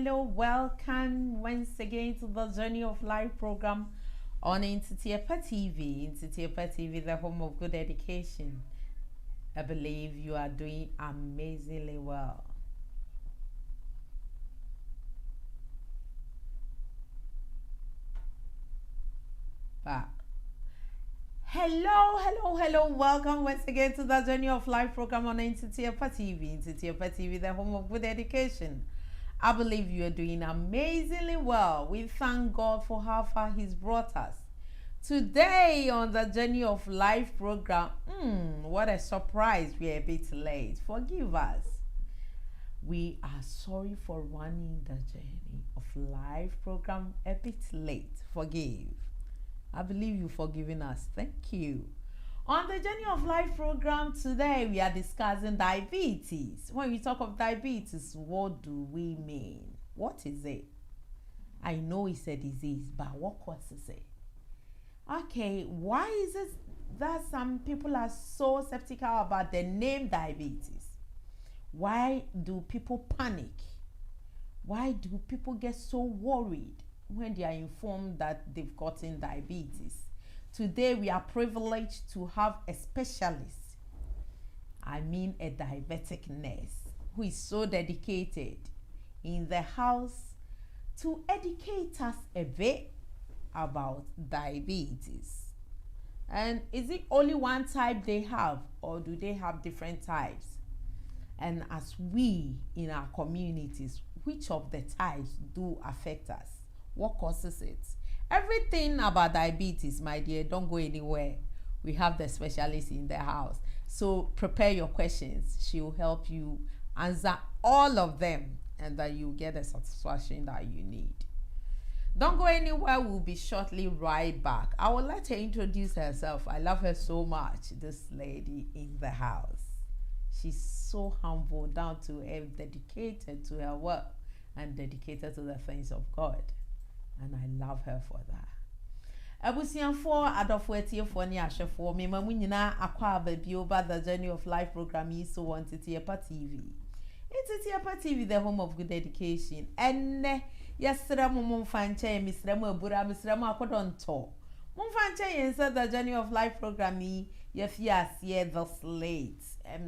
Welcome once again to the Journey of Life program on Kyere-Diabour TV. Kyere-Diabour TV, the home of good education. I believe you are doing amazingly well. Back. Hello. Welcome once again to the Journey of Life program on Kyere-Diabour TV. Kyere-Diabour TV, the home of good education. I believe you are doing amazingly well. We thank God for how far He's brought us. Today on the Journey of Life program, what a surprise. We're a bit late. Forgive us. We are sorry for running the Journey of Life program a bit late. Forgive. I believe you've forgiven us. Thank you. On the Journey of Life program today, we are discussing diabetes. When we talk of diabetes, what do we mean? What is it? I know it's a disease, but what causes it? Okay, why is it that some people are so skeptical about the name diabetes? Why do people panic? Why do people get so worried when they are informed that they've gotten diabetes? Today we are privileged to have a specialist, a diabetic nurse, who is so dedicated in the house to educate us a bit about diabetes. And is it only one type they have, or do they have different types? And as we in our communities, which of the types do affect us? What causes it? Everything about diabetes, my dear, don't go anywhere. We have the specialist in the house. So prepare your questions. She will help you answer all of them, and that you get the satisfaction that you need. Don't go anywhere. We'll be shortly right back. I will let her introduce herself. I love her so much, this lady in the house. She's so humble, down to earth, dedicated to her work, and dedicated to the things of God. And I love her for that. Abusianfo adofo etiefo ni ahwefo me mamu nyina akwa baby over the Journey of Life program is so on Kyere-Diabour TV. It's Kyere-Diabour TV, the home of good education. Enne yesra mo mfanche misra mo abura misra mo akodonto. Mo mfanche yensa the Journey of Life program yi yefiase this late.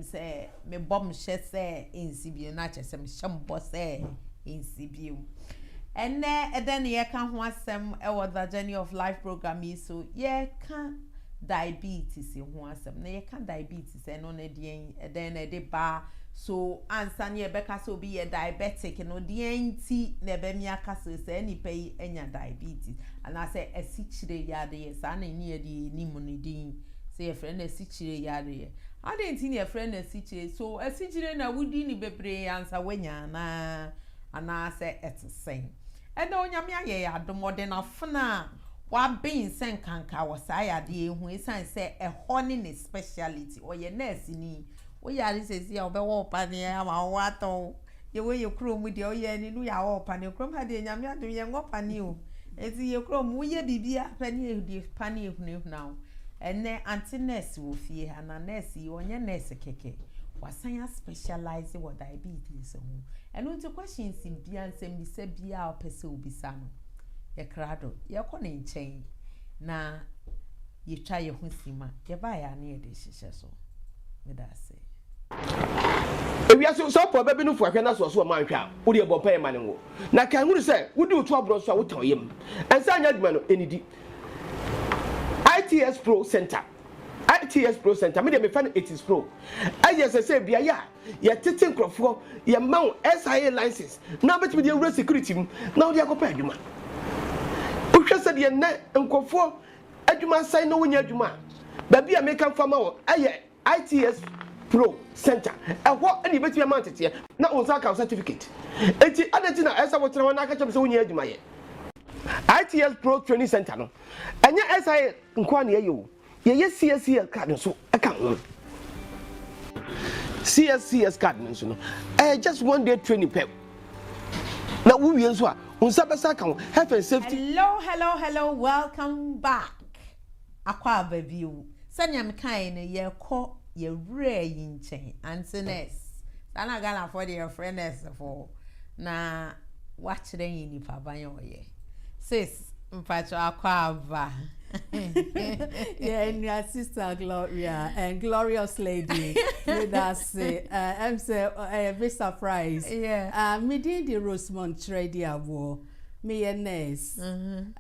Say me bom hye in Sibiu na chese me hyembo se in Sibiu. And then you can wasem the Journey of Life program is so can diabetes in wasem. Na can diabetes and on a then a bar so answer near Becca so be a diabetic and no DNT nebemia castle say any pay any diabetes. And I say a 6 yard son near the Nimonidine. Say a friend a 6 yard. I didn't see a friend a 6 so a 6 na wouldn't be answer when yana and I say it's the same. And on Yamia, the modern of na what being sent canker was I the who is say a honey speciality or your nurse in we are says your bell pania wato your way you chrome with your yen in your open your chrome had Yamia do young up and you. It's your chrome we be a penny of the panny of new now. And then Auntie Ness will fear and a nurse you on your nurse keke. Was I specialize in what diabetes? And when the questions in Bian send me say Bia or Peso Bisano. Ye crado, ye conning chain. Na ye try your hunsima, ye buy a near dish so. With that say. If you are so poor, baby, no for Canada was one man. Would you about pay money? Now, can you say, would you trouble so I would tell him? And sign that man any ITS Pro Center. ITS Pro Center, me find it is pro. I just say, be ya, teaching crop for your mount SIA license. Now, but with your real security, now they are compared, you man. Who said your net and go for Eduma sign no one yet, you man. Baby, I make come from our ITS Pro Center. And what any better amount here, not on Zaka certificate. And the other thing as I was trying to catch up so near you, ITS Pro Training Center, no, and your SIA inquiry you. Yes, CSCS card so account. CSCS card so no. Just 1 day training pep. Now we use what? On Sabasa account health and safety. Hello. Welcome back. Aqua baby. Sanya mkaine ye ko ye rare yin chain. Antones. Sana gana for your friends for na watching you papa ye. Sis, mpacho akwa. Yeah, and your sister Gloria and glorious lady with us. I'm a bit surprised. Yeah. Me did the Rosemond Kyere-Diabour. Me a nurse.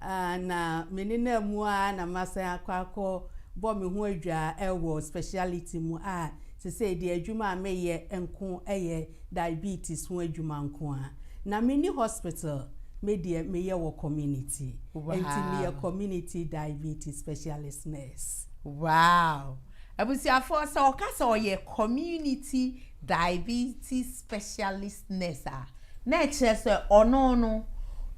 And me nina mua na masa kwako bo me ho adwa ewo speciality mu to say the adwuma me ye enko diabetes ho adwuma nko a. Na mini hospital me ye wo community. Wow. Enti me a community diabetes specialist nurse. Wow. Abusiafo so okasa oye community diabetes specialist nurse na ekese ono no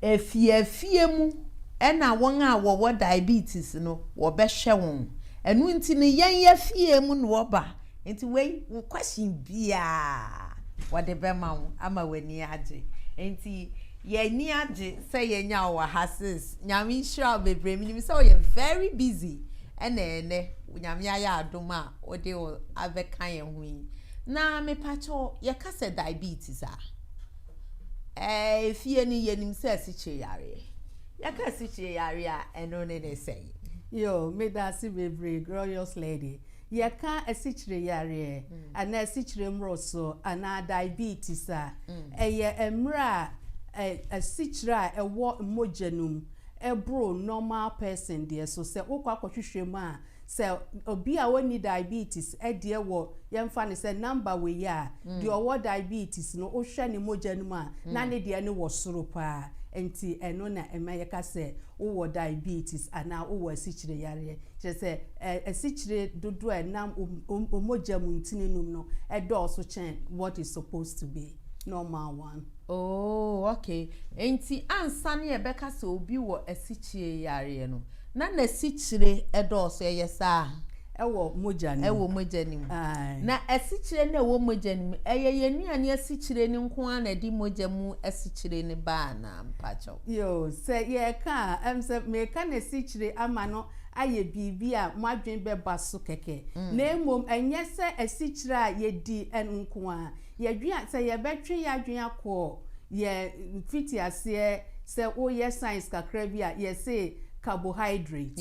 efie mu ena won a wo diabetes no wo be hwe won enu nti ne yen fie mu no wo ba nti we question bia wo de be ma wo ama wani age nti ye ni age say ye nya wo hases nyame hira bebre mi say you very busy ene nyame aya adoma o de o avekan ye hu na me pacho ye ka say diabetes fie ni yenim say asiche yare ya ka asiche yare eno ne say yo me da si bebre glorious lady ye ka asiche yare ana asiche mroso ana diabetes eye emra asiche ewo mojanum ebro normal person there so say okwa kwahwehwe ma say obi a woni diabetes de wo yemfa ne say number we ya the owo diabetes no ohwe ne mojanum a na ne de ne wo soro pa enti eno na emaye ka say wo diabetes ana wo asichire yare je say asichire dodo enam omojamu ntinenum no do so chen what is supposed to be normal one. Oh, okay. Enti ansa ne ebeka se obi wo asichire yare no na asichire edo so yesa ewo mojanim na asichire na ewo mojanim yenuane asichire ni nko na di mojamu asichire ni ba na mpacho yo say ye ka say me ka na asichire ama no aye bibi a mwadwen be baso keke na emom enye se asichire a ye di enko a ye dwan say ye betwe ya dwan akọ ye fiti ase se o ye science kakra bi a ye say carbohydrate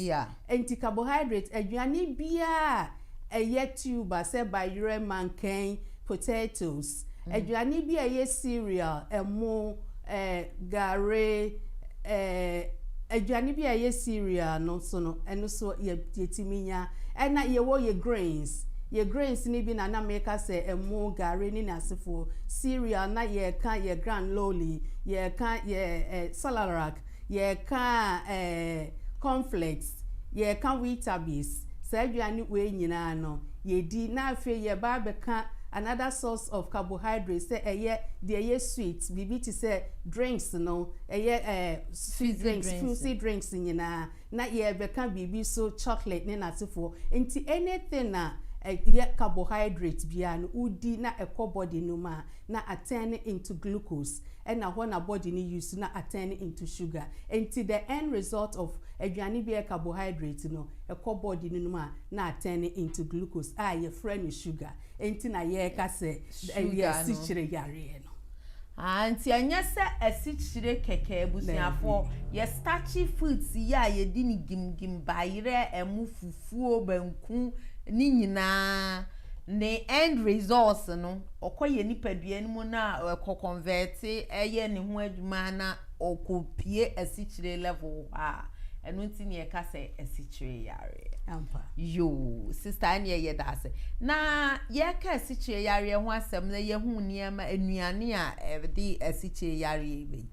carbohydrate aduane bia tuber say bayre mankan potatoes aduane bia ye cereal emo gare aduane bia ye cereal no so no eno so ye timinya na ye wo ye grains ni bi na make say emo gare ni nasefo cereal na ye kan ye granola ye kan ye salarac ye ka cornflakes ye ka Weetabix say aduane we nyina no ye di na afi ye ba be ka another source of carbohydrates say ye sweet bibi ti say drinks no sweet drinks fruity drinks nyina na ye be ka bibi so chocolate ne natifo nti anything na ye carbohydrates bia no udi na body no ma na turn into glucose and na when a body ni use na turn into sugar until the end result of aduane bia carbohydrates no body no ma na turn into glucose ye friend sugar until na ye ka say ye sichire yare no anti anya se asichire keke busuafo ye starchy foods ya ye di ni gimgim bayire emu fufuo banku ni nyina ne end results no okoye nipadua ni mu na convert eye ne ho adwuma na okopie asichire level enu nti ne ka se asichire yare ampa yo sister anya ye da se na ye ka asichire yare ho asem na ye hu niema anuane a di asichire yare be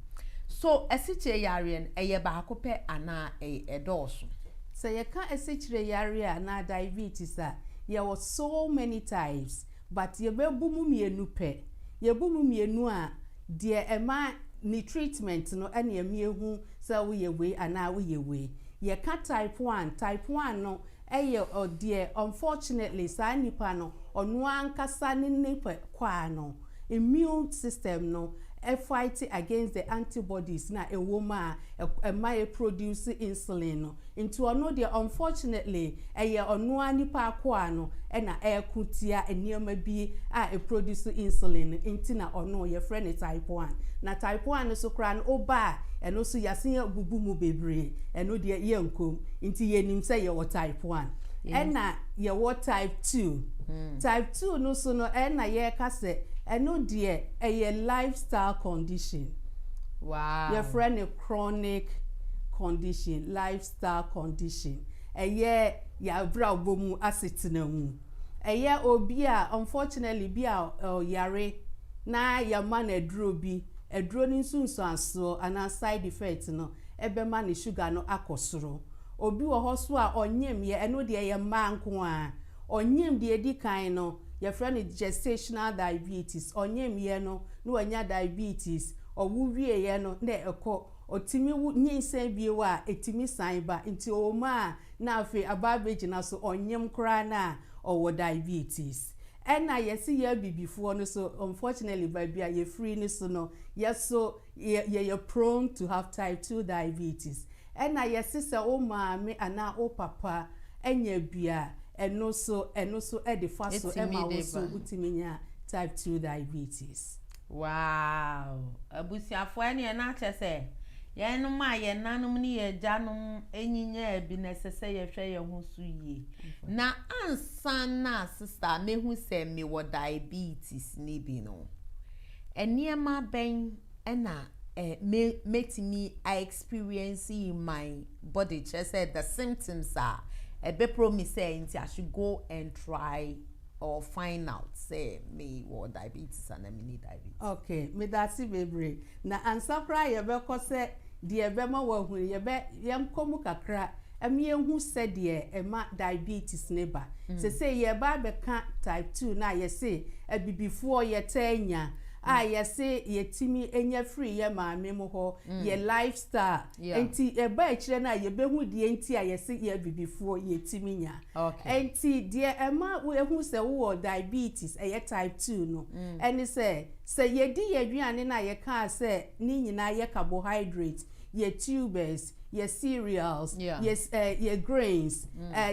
so asichire yare eye ba akope ana edoso so ye ka asichire yare na diabetes there were so many types but ye be bu mu mienu pe ye bu mu mienu a de ema ni treatment no ene emihu say we ye we ana we ye we ye ka type 1 no eye ode unfortunately sa nipa no onu ankasa ni nipa kwa no immune system no fight against the antibodies na a woman a produce insulin no into ono de unfortunately ono anipa akwa no na kutia enioma bi a produce insulin intina ono your friend type 1 na type 1 so kra no oba eno so yasen agugu mu bebre eno de ye nkom inti yenim say ye type 1 na ye type 2 type 2 no so no na ye ka se eno de a lifestyle condition. Wow. Your friend a chronic condition, lifestyle condition. Ya bra bomu asetina mu. Obi a unfortunately bi a yare na ya man edro bi edro ni nsunso aso ana side effect no ebe ma ne sugar no akosoro. Obi wo hoso a onyem ye eno de ye ma nko a onyem de edi kan no your friend is gestational diabetes onyem ye no wanya diabetes owuwie ye no na eko otimi nyinsa biewa etimi san ba nti o ma na afi ababeji na so onyem kra na owo diabetes na yesi ye bibifo no so unfortunately bia ye free ni so no yeso ye prone to have type 2 diabetes na yesi se o ma me ana o papa enya bia eno so de faso ema wo so utiminya type 2 diabetes. Wow. Abusiafo ene na chese ye no ma ye nanom ni ye janom enyinya bi na sese ye hwe ye ho so yie na ansa na sister mehu se me wo diabetes ni bi no eniema ben na metimi I experience in my body just said the symptoms are a be promise saying I should go and try or find out say me what diabetes and me need diabetes. Okay, me that's baby. Na ansa kra ye be ko se de be ma wa hu ye be yem komu kakra emi ehu se de e ma diabetes neba. Se ye ba be ka type 2 na ye se before ye tanya yesi yetimi enya free ye maame mo ho ye lifestyle enti e ba kire na ye behu die enti yesi ye bibifo yetimi nya enti die ema we hu se wo diabetes ye type 2 no eni se ye di ye duane na ye ka se ni nyina ye carbohydrate ye tubers ye cereals ye grains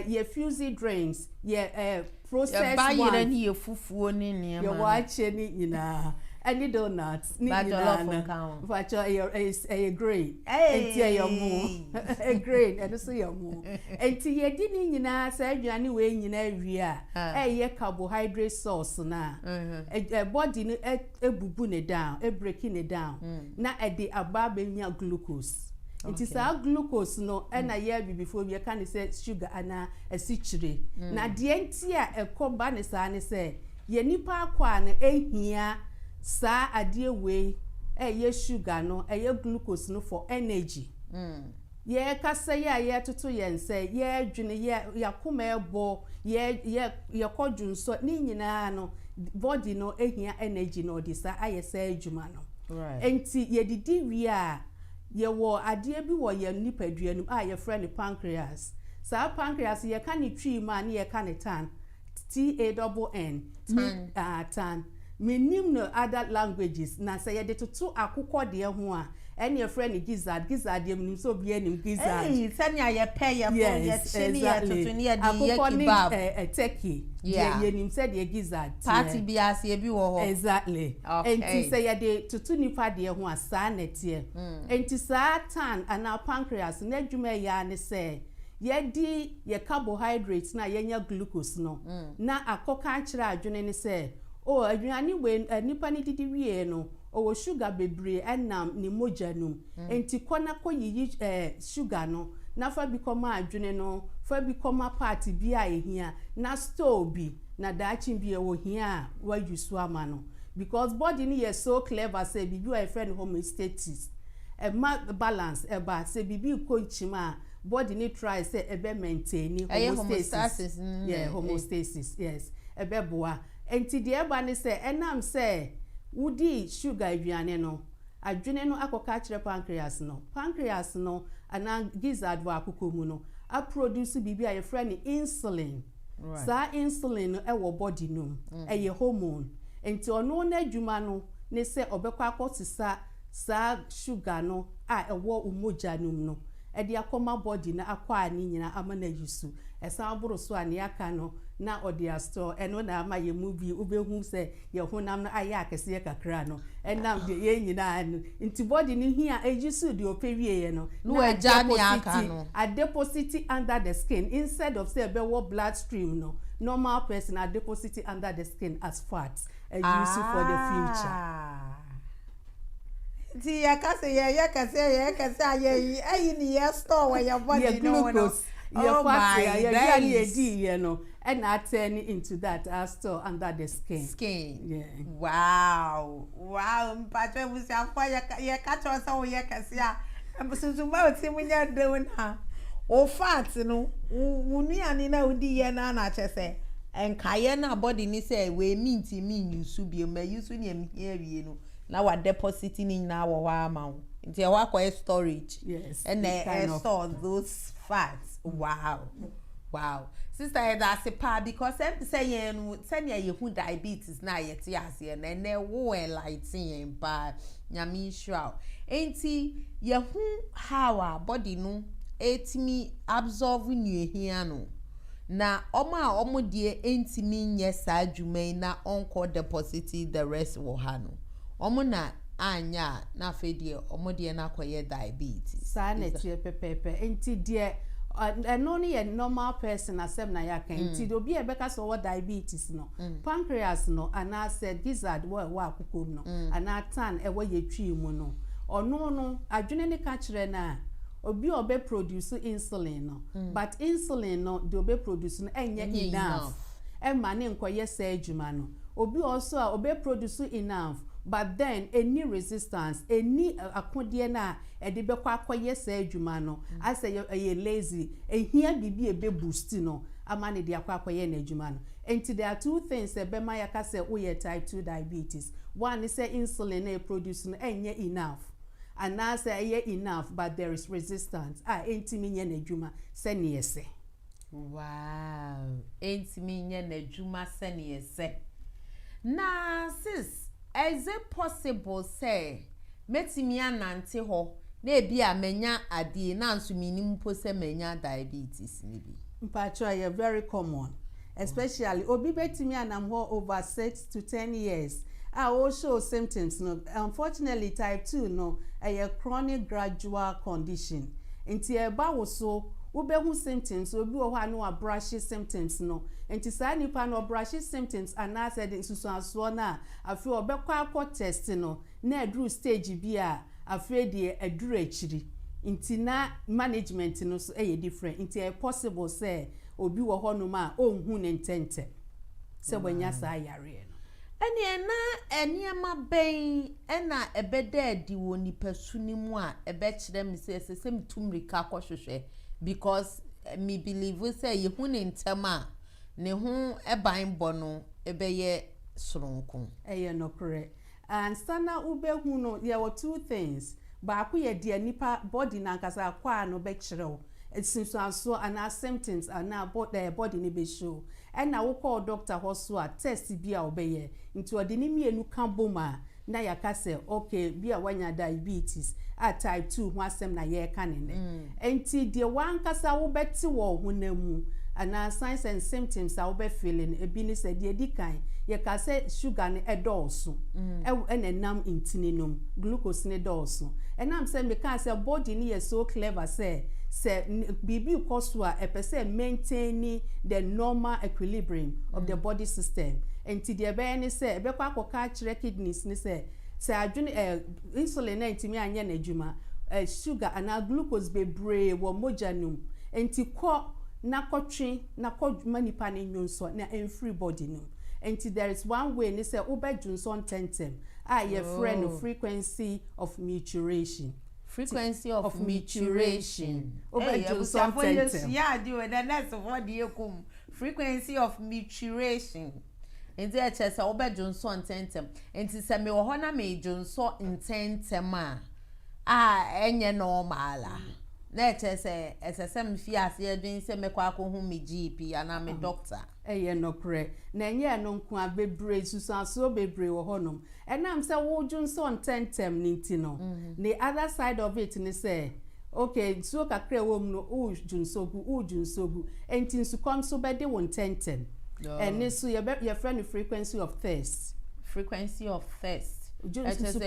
ye fuzzy drinks ye processed ones ye fufuo ni niam ye wache ni nyina any donuts ni nyina facho a grain enti ye mu a grain and so ye mu enti ye di ni nyina sa aduane we nyina wi a ye carbohydrate source na body ni ebubu ne down breaking it down na e de ababa nya glucose. It is our glucose no na ye before we can say sugar ana asichire na de enti a ekoba ne sa ne say ye nipa akwa na ehia sa ade we ye sugar no ye glucose no for energy ye kasa ye toto ye nse ye dwene ye yakoma ebo ye kodwunso ni nyina no body no ehia energy no de sa ayesa adwuma no enti ye didi wi a ye wo ade bi wo ye nipaduanum ye friend pancreas sa pancreas ye ka ni twi ma na ye ka ni tan tan menim no other languages na say ye de toto akukọ de ho a ene ye friend gizzard ye menim so bi enim gizzard sanya ye pay ye ye chini ye toto ni ye di ye kebab turkey ye nim say de gizzard party bi as ye bi wo ho exactly enti say ye de toto nipa de ho a sa na tie enti sa tan ana pancreas na adwuma ya ne say ye di ye carbohydrates na ye nya glucose no na akoka kira adwene ne say aduane we nipa ni didi wie no o sugar bebre enam ni mojanum enti kona koyiyi sugar no na fa bi koma adwene no fa bi koma part bi a ehia na store bi na daachin bi e wo hia wa yusu ama no because body ni is so clever say bibi wa friend homeostasis ma balance ba say bibi ko nchima body ni try say ebe maintain homeostasis homeostasis yes ebe boa enti de eba ne se enam se wudi sugar aduane no adwene no akoka kire pancreas no ana gizzard wa akokomu no a produce bibi a ye friend insulin sa insulin no e wo body no e ye hormone enti ono na adwuma no ne se obekwa akotisa sa sugar no a ewo umoja num no e de akoma body na akwa ani nyina ama na yusu esa aburo so ani aka no na odi store eno na ama ye movie ubehu se ye honam na aya akese kakra no enam de ye nyina anu nti body ni hia ejisu de opewie ye no no eja ni aka no a deposit under the skin instead of say be blood stream no normal person a deposit under the skin as fat use for the future. Ti ya kase ayi ni ya store where your body no glucose your fat ya no and I turn into that store under the skin. Yeah. Wow. Mpatwe busi afọ ya catch us o ya kase a mbusunzuma oti munya do na o fat no unuani na udi ye na chese enkaye na body ni say we minti min yusu bi ma yusu ni em here no na wa deposit ni na wa ma nti e wa kwa storage. Yes, and they store those fats. Wow sister that's a part because em say yen senya ye hu diabetes na ye ti ase na na wo enlighten ba nyame sure enti ye hu how our body no etimi absorb nuehia no na omo die entimi nye sa adwuma na onko deposit the rest wo ha no omo na anya na afedie omo die na koye diabetes sa na tie pepepe enti die no ni a normal person asem na ya kan enti do bi e beka so what diabetes no pancreas no ana said gizzard wa akokom no ana tan e wa yetwi mu no ono no adwene ne ka kire na obi obe produce insulin no but insulin no de obe produce no enye enough e ma ne nkoye sa adwuma no obi also a obe produce enough but then any resistance any akodie na e de be kwa akoye sa adwuma no ase ye lazy ehia bibi ebe boost no ama ne de akwa akoye na adwuma no enti there are two things e be ma ya ka say we type 2 diabetes one is say insulin na produce no enye enough and now say enough but there is resistance entimi nye na adwuma se ne yese. Wow, entimi nye na adwuma se ne yese. Na sis is it possible say metimi anante ho na ebi amenya ade na nso minim po se menya diabetes ni bi. Mpacho are very common, especially obi betimi anam ho over 6 to 10 years. Also symptoms no unfortunately type 2 no a chronic gradual condition enti e ba wo so wo be hu symptoms obi wo ha no abrashi symptoms no enti sa nipa no abrashi symptoms ana said susu aso na afi obekwa akọ test no na aduru stage bi a afi de aduru akiri enti na management no so e different enti e possible say obi wo ho no ma onhu ne ntente se wanya sa yare eniema ben ena ebeda adi wo nipasu ni mu a ebe kire mi se mitumrika akohwehwe because me believe say ye hu ne ntema ne hu eban bo no ebe ye soronko no correct and sana ube hu no there were two things ba ku ye de nipa body na nkasa kwa no be kire wo since so and symptoms and now body ni be show and na wo call doctor hoso a test bia obeye nti odi ni mienu kan boma na yaka say okay bia wanya diabetes a type 2 ho asem na ye ka ne enti de wan kasa wo beti wo honamu and signs and symptoms a wo be feeling ebi ni say de dikan ye ka say sugar ne edolso enenam intininum glucose ne dolso enam say me ka say body ni ye so clever say bibi koswa epese maintaining the normal equilibrium of the body system enti de be ni say be kwa akoka kire kidneys ni say adwene insulin na ntimi anya na adwuma sugar and glucose be brave wo mojanum enti ko na kotwe na kodwuma nipa ne nyonso na free body no enti there is one way ni say obedwunso tentem your friend frequency of maturation. Frequency of maturation. Frequency of maturation. Enti e chese obedwunso tentem enti se me wo ho na me dwunso tentem a enye normal na say SSM fiase adwin say mekwa akohu me GP ana me doctor eye no kre na enye no nko abebre susanso bebre wo honom enam say wo junson tentem ninti no the other side of it ni say okay so kakre wo mu no o junsogu enti nsu kom so be de won tentem and this so your friend frequency of thirst Junso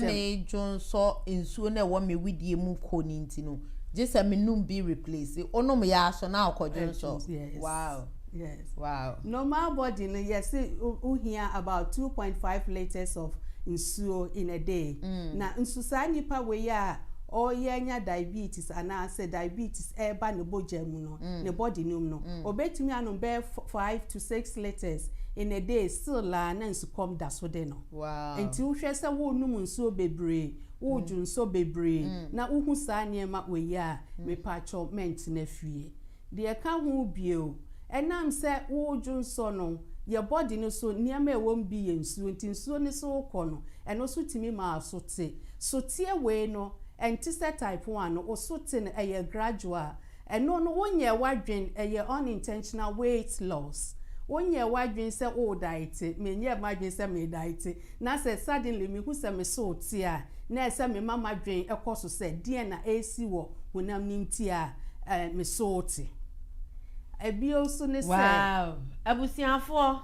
me Junso insuo na wo me widie mu ko ni nti no just me num be replace onom ya so na ko Junso. Wow. Yes. Wow. Normal body no yes we hear about 2.5 liters of insuo in a day. Na nsusa nipa we ya o yenya diabetes ana say diabetes eba ne boja mu no ne body num no obetumi anom be 5 to 6 liters in a day still la na nsu come da so de no. Wow. Enti wo hwese wo num nsuo bebre wo junso bebre na wo hu sa niema we ya me pacho ment na fie de ka ho bio enam se wo junso no your body no so niema e won bi ye nsuo enti nsuo ni so ko no eno so timi ma so tie we no enti se type 1 no o so te na e gradual eno no wonye wadwen e unintentional weight loss. Onye wadwen se o diet menye madwen se me diet na se suddenly me hu se me so tia na se me mama dwen ekoso se die na AC wo honam nimti a me so ti ebio so ne se wow abusiafo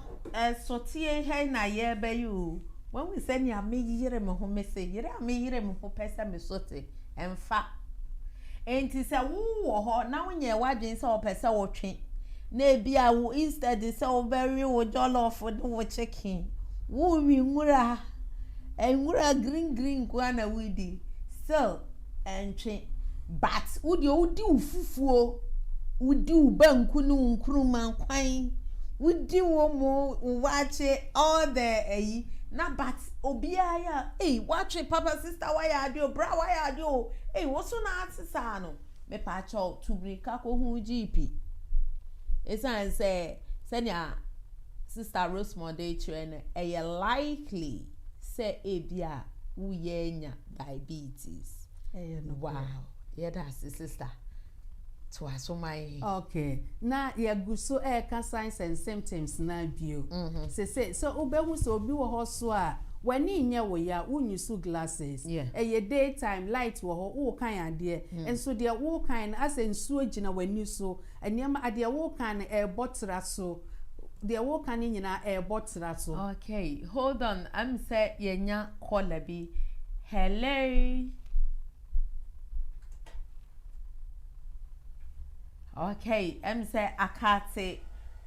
so tie he na ye be you when we say ni ameyire me ho me se yire ameyire me ho pesa me so ti emfa enti se wo ho na wonye wadwen se o pesa wo twen na bia wo instead say o very wo jollof wo chicken wo wi ngura green kwa na widi so entwe but udi ufufuo udi ubanku nu nkruma kwan udi wo mo wache all the na but obia ya wache papa sister why adio bra why adio wo so na atisa no me pa cho tubrika ko hu GP. It's not say senior sister Rosemond train likely say ebia uyenya diabetes. Wow. Yeah, that's the sister. To aso my okay. Na ya guso ka signs and symptoms na bio. Say so obehu so obi wo ho so a wani nye wo ya unyusu glasses daytime light wo ho wo kan ade enso de wo kan as ensuo gina wani so eniema ade wo kan botra so de wo kan nyina botra so. Okay, hold on. I'm say yenya caller bi. Hello. Okay, I'm say akate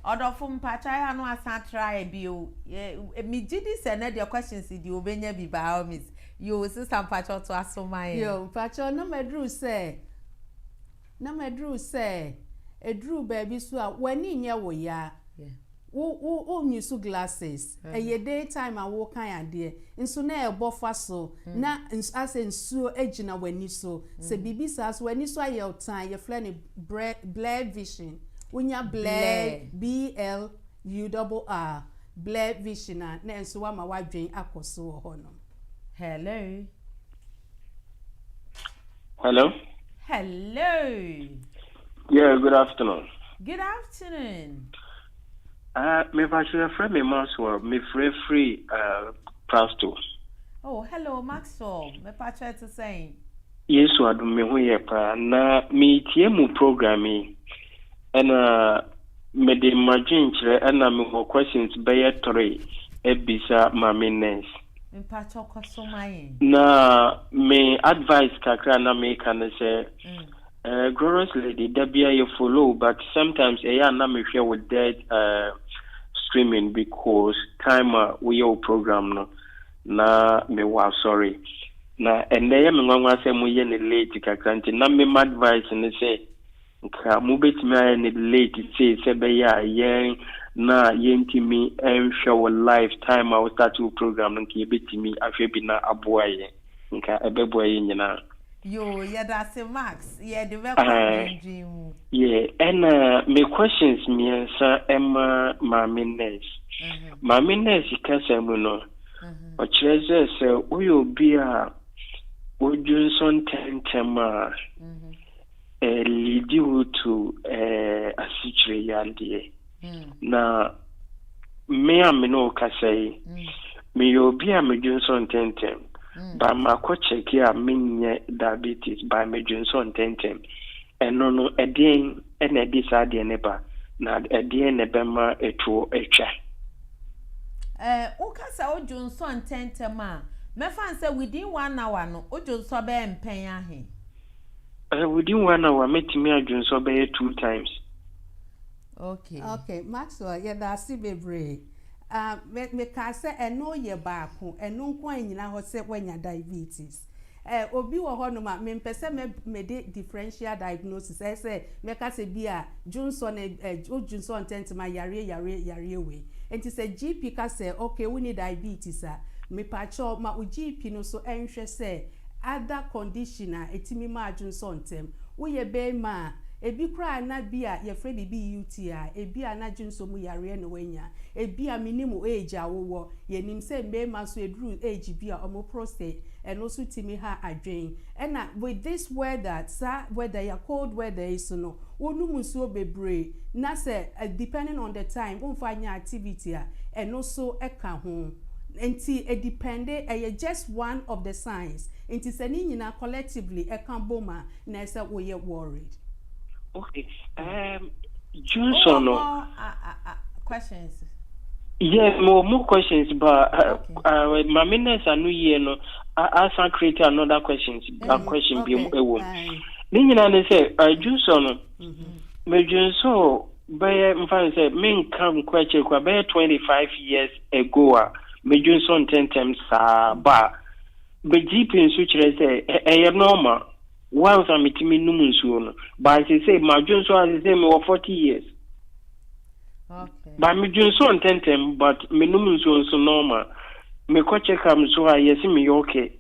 Odofum pacha no asa try bio. Me gidi say na the questions di obenya bi ba miss. You sister pacha to aso my. Yo, pacha no medru say. Edru baby so a wani nye wo ya. Wo nyusu glasses. Daytime a wo kan ade. Nso na ebofa so na ase nsuo agina wani so. Se bibi sa so wani so aye otan ye flani blurred vision. Unya blurred BLURR blurred vision na enso wa ma wadwen akoso ho no. Hello. Hello. Yeah, good afternoon. Good afternoon. Me pastor friend me Maxwell, me free pastor. Oh, hello Maxwell. Me pastor to say. Yes, so adum me ho ye pa na me tie mu programming. And me de imagine chere and me ho questions be 3 ebisa mamines. Me pastor kwaso mai. Na me advice kakra na me kan say glorious lady dabia you follow but sometimes na me share with that streaming because time we your program no na me wa sorry na and dey me nwanwa say mu ye ne late kakra nti na me advice ne say nka mu betimi ay ne late say be ya yen na yentimi show lifetime I will start to program nka betimi afwe bi na aboaye nka ebeboaye nyina. Yo, yeah, that's a Max. Yeah, the welcome dream. Yeah, and my questions me Emma Mamines. Mamines ikasemuno. O cheze se uyo bia ujunson tentema lead you to asichire yandie. Na me amino ka say me obi a me dwunso ntentem. Ba ma ko check ya menye diabetes ba me dwunso ntentem. Eno no edin ena edi sa de ne ba na edin ne bema etuo etwa. Ukasa ojunso ntentem a me fan say within 1 hour no ojunso be mpen ahe. Within 1 hour metimi adwunso be 2 times. Okay, Maxwell, yeah, that's bebre. Me ka say eno ye baako, eno nko anyina ho se wanya diabetes. Obi wo ho no ma me mpese me de differential diagnosis. Say me ka se bia Johnson Johnson tentima yare we. Enti say GP ka say okay, we need diabetes me pacho ma u GP no so enhwe say other conditioner etimi ma Johnson tem. Wo ye be ma ebi kra na bia ye frɛ bibi UTI ebi anadwun so mu yare no wanya ebi a minimum age awowo ye nim se mbema so edru age bia omo prostate and also timi ha adwen and with this weather whether ya cold weather is no wonu musuo bebre na say depending on the time won fanya activity and also eka ho enti it depende just one of the signs enti se ni nyina collectively eka boma na say we ye worried. Okay. Johnson. Questions. Yeah, more questions, but my minutes are new year. No, I can create another questions. A question be a woman. Then you say, Johnson. Me Johnson, by say, men come question kwa 25 years ago. Me Johnson 10 times ba. Be deep in switch say, normal. Once I'm meeting me numunsuo, but I say my Johnson has the same 40 years. Okay. But me Johnson tentem, but me numunsuo so normal. Me ko check am so I yes me okay.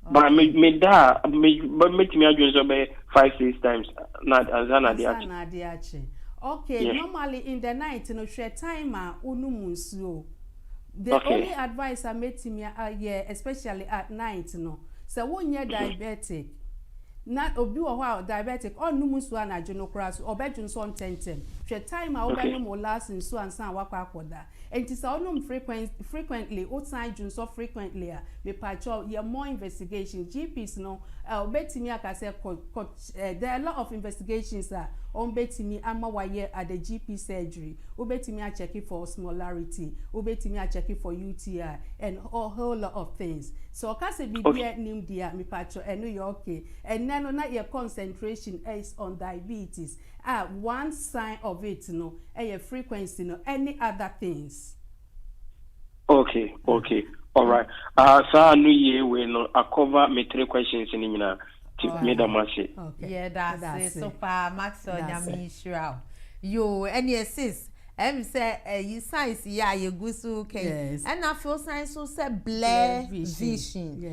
But me da me meet me Johnson by 5-6 times. Not azana diachi. Okay, yeah. Normally in the night no share time unumunsuo. The only advice I made to me especially at night no. So when you're diabetic not obi wo ho diabetic on numunsu anaje no kras obedwun so ntentem hwe time a wo be no mo last nsu ansan wakwa akoda enti sa onum frequently o time dwun so frequently me pacho ye more investigation GPs no obetimi akase there are a lot of investigations on betimi ama waye at the GP surgery obetimi a check for osmolarity obetimi a check for UTI and a whole lot of things so akase bibia nim dia me pacho eno you okay and no na your concentration is on diabetes one sign of it no your frequency no any other things. Okay all right so new year we no I cover me 3 questions in nyina to me da masse. Yeah, that's it so far Maxwell nyami shira yo any assist say you science you gusu okay and I feel science so say blur vision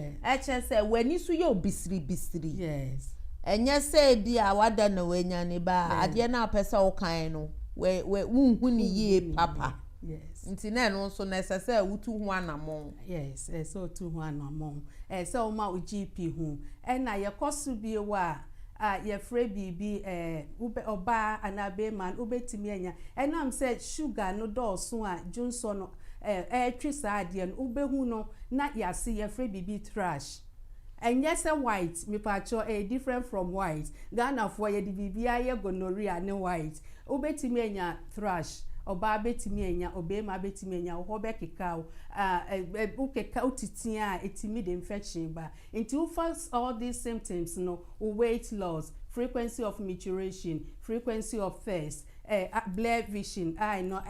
say when you so you bisiri yes and you say bi a wada na wenya ne ba ade na pesa o kan no we hu ni ye papa yes nti na no so necessary wutu hu anamon yes so tu hu anamon so ma o GP hu and na ye kosu bi wa ye free bibi ube oba anabe man ubetimi anya enam say sugar no do so Johnson no twisa ade no ubehu no na yase ye free bibi trash and yes white me pacho different from white Ghana for ye bibia ye gonorrhea ne white ubetimi anya thrush oba betimi anya obema betimi anya ho be keka ukeka utitia etimi the infection ba into you first all these symptoms no weight loss frequency of maturation frequency of thirst blur vision no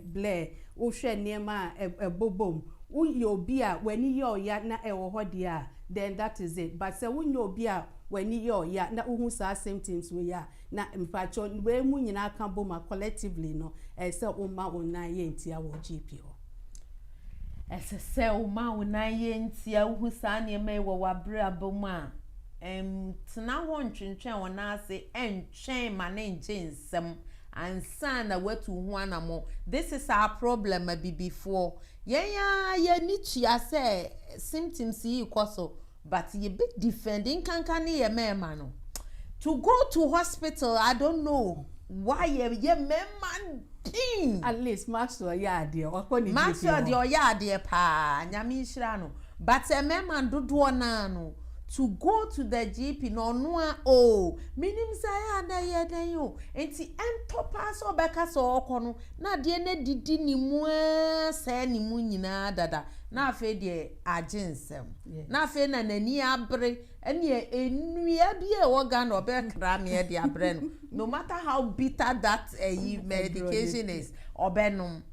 blur wo hwe niema bobom wo obi a wani ye oya na ewo ho dia then that is it but say when you obi a wani ye oya na uhu sa symptoms we ya na mpacho we mu nyina kan boma collectively no say o ma wona ye ntia wo GP ho say o ma wona ye ntia uhu sa ne me wo wabre aboma tena ho ntwentwen wona ase entwen ma ne ngyensem ansa na watu hu anamo this is our problem before ye ni tua say symptoms yi koso but ye be defending kankane ye mema no to go to hospital, I don't know why ye man thing. At least master ya dear or Master the oya dear pa nyami shirano. But a man do no to go to the GP no minim saya na ye den yo enti ento pass obeka so okono na de na didi ni mu se ni mu nyina dada na afa de agensem na afa na nani abre ene enua bi e woga na obekra me de abre no matter how bitter that medication is obenum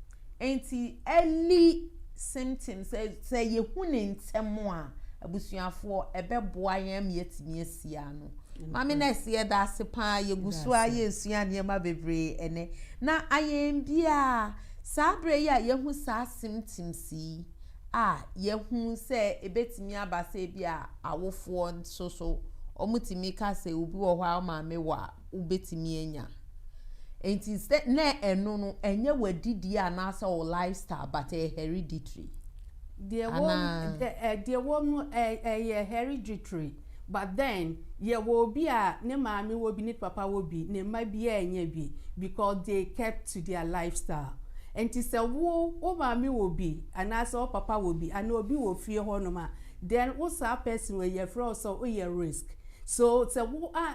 enti early symptoms say ye hu ne ntemo a abusuafo ebeboa yam yetimi asia no mame na sie da sepa ye gusu aye esua ne ma bebre ene na ayem bia sabre ya ye hu sa symptoms yi ye hu se ebetimi abase bia awofo so omutimi ka se obi wo hwa mame wa ubetimi enya enti na eno no enye wadidi anasa o lifestyle but hereditary. There won't hereditary, but then ye will be a ne mommy will be ne papa will be ne might be a be because they kept to their lifestyle. And to say wo mommy will be and as all papa will be and obi will fear honoma. Then what's a person where you're from so your risk. So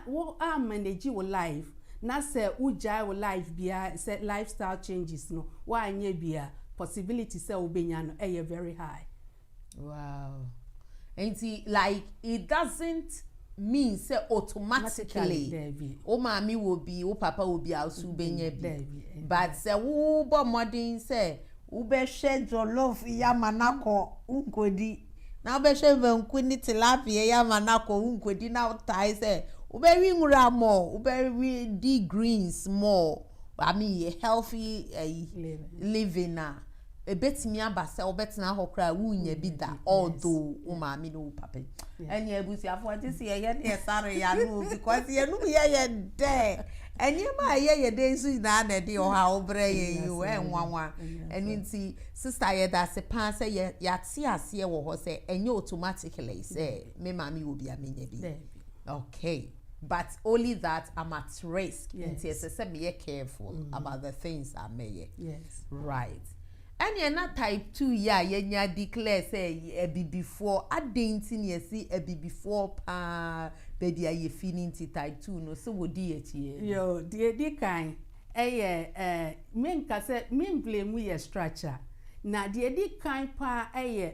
wo are manage your life. Not say uja will life be a set lifestyle changes no. Why nye be a possibility say obenyano very high. Wow. And see, like it doesn't mean say automatically o mami will be o papa will be also benye bi but say wo bo modern say wo be share jollof ya manako unkodi na be share vanku ni tilapia ya manako unkodi na tai say wo be wi nwura more wo be wi di greens more I mean healthy living na ebetimi abase obetena hokra wunya bi da although o maami no papa enya ebusiafo agisi ye ne sare ya no because ye no ye de enye ma ye de nsu na na de o ha obre ye yu enwanwa enunti sister ye da se pan se ye yate ase wo ho se enye automatically say me maami obi amenya bi okay. But only that I'm at risk. Yes. Until be careful about the things I may. Yes. Right. And you're not type 2, you declare say a be before. I didn't see a be before baby are you feeling type 2 no so would it yo dear kind men ka say men blame we a structure. Na the kind pa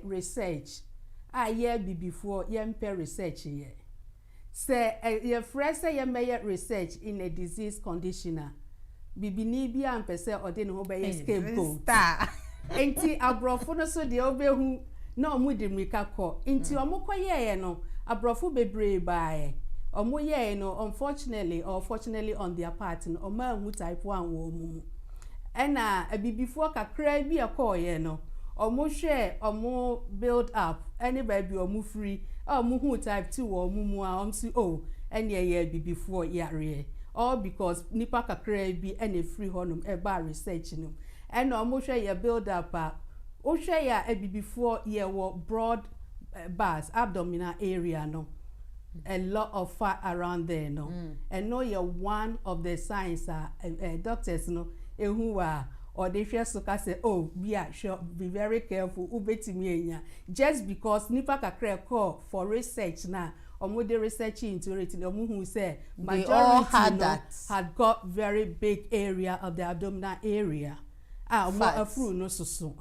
research be before yempe research here. Say your friend say you may research in a disease conditioner. Bibini bi ampese ode no be scapegoat. Enti abrofo no so de obehu na omu de mrika ko. Enti omukwa ye no abrofo bebre bae. Omu ye no unfortunately or fortunately on their part no oma hu type 1 wo mu. Ena bibifo kakra bi akọ ye no omu hwe omu build up any baby omu free omu hu type 2 wo mu a omsi ene ye bibifo yare all because nipa kakra bi ene free honum eba research no and omu hwe ye build up o hwe ya bibifo ye wo broad bars abdominal area no a lot of fat around there no and know you're one of the signs doctors no ehu or they feel so ka say be very careful ubetimi enya just because nipa kakra call for research na omo dey research into it omo who say majority had got very big area of the abdominal area afro no susu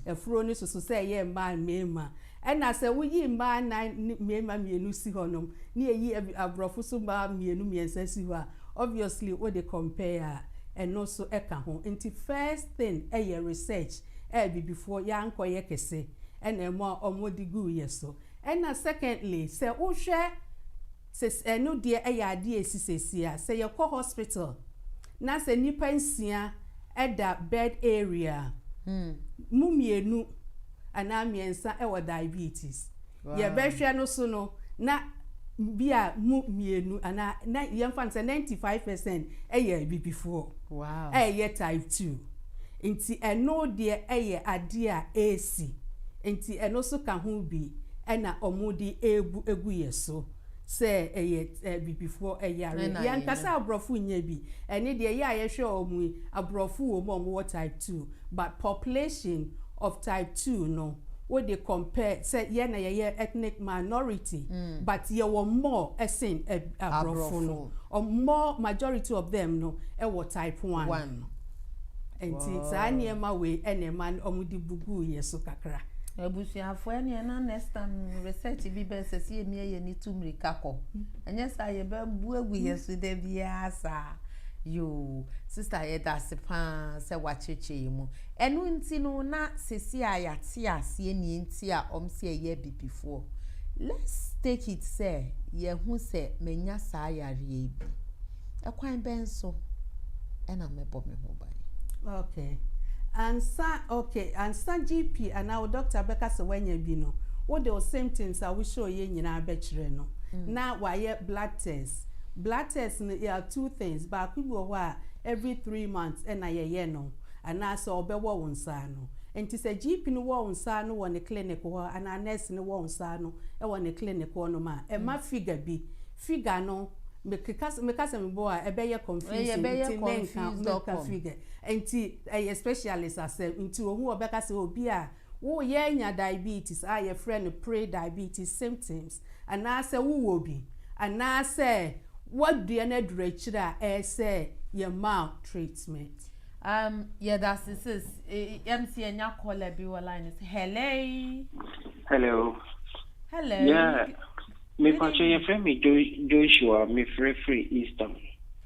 afro no susu say ye mba mema and I say we yi mba na mema mienu si honom na yi abrofo so mba mienu miensa si ho obviously what they compare and also eka ho into first thing your research be before yanko ye kese and omo digu yeso and secondly say o hwe say no de ade esisesi say your hospital na say nipa nsia that bed area mumienu ana miensa diabetes ye behwe no so no na bia mumienu ana na yemfa say 95% before wow type 2 enti eno de ade a AC enti eno so ka ho bi na omudi egu yeso say be before a year yan kasa abrofu nya bi ene de ye ayehwe omu abrofu omo type 2 but population of type 2 no what they compare say ye na ye ethnic minority but ye were more asin abrofu no or more majority of them no e were type 1 enti sa niema we ene man omudi bugu ye so kakra ebusuafo ene na next time research bi be sese emi ye ni tumrika ko enye sa ye be bu egu ye so de bia sa yo sister ye da sepa se wacheche mu enu nti no na sese ayate ase ni nti a omse ye bi before let's take it say ye hu se menya sa yare bi ekwan ben so ena mebo me ho ban okay and some GP and our doctor Becca se when you be no what the symptoms I will show you nyina abechire no na why blood test are two things but we go every 3 months and ye no and na so obewo wonsa no enti se GP no wo wonsa no won the clinic ho and a nurse no wo wonsa no e won the clinic ho no ma e ma figure no mekasa mbo a ebe ye confusing make figure enti a specialist asem nti ohu obeka se obi a wo ye nya diabetes a ye friend pre-diabetes symptoms and na say wo obi and na say what do na durachira e say your mouth treatment yeah that's this MC enya call be line is hello yeah me pacho your friend me Joshua me free Eastern.